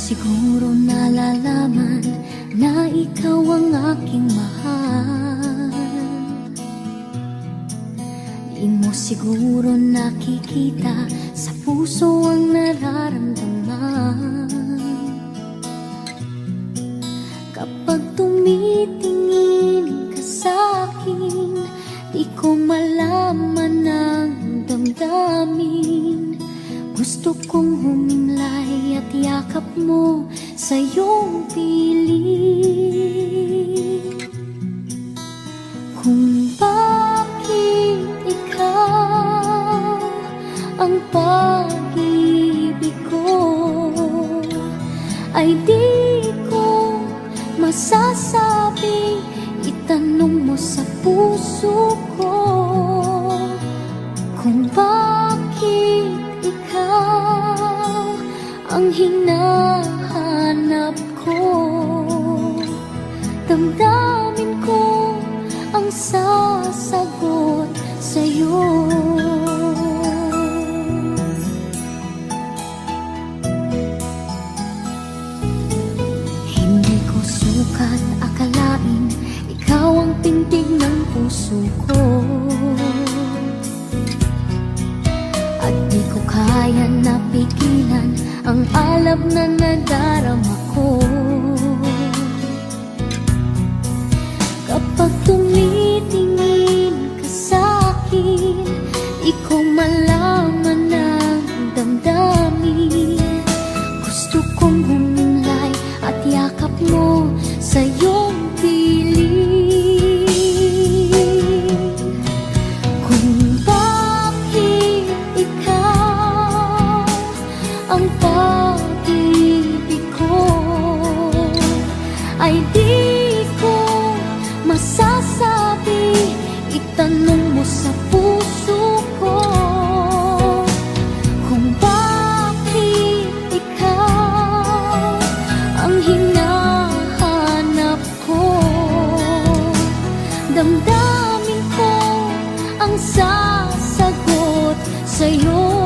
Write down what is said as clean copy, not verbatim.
siguro nalalaman na ikaw ang aking mahal. Di mo siguro nakikita sa puso ang nararamdaman. Kapag tumitingin ka sa'kin, di ko malaman ang damdamin. Gusto kong humimlay at yakap mo sa iyong piling. Kung bakit ikaw ang pag-ibig ko, ay di ko masasabi. Itanong mo sa puso ko kung bakit ikaw ang hinahanap ko. Damdamin ko ang sasagot sa'yo. Hindi ko sukat akalain ikaw ang tindig ng puso ko. At di ko kaya napigilan ang alab na nadarama ko. Kapag tumitingin ka sa'kin, di ko malaman ang damdamin. Gusto kong humimlay at yakap mo sa iyong piling. Kung bakit ikaw ang pag-ibig ko, ay di ko masasabi. Itanong mo sa puso ko kung bakit ikaw ang hinahanap ko. Damdamin ko ang sasagot sa'yo.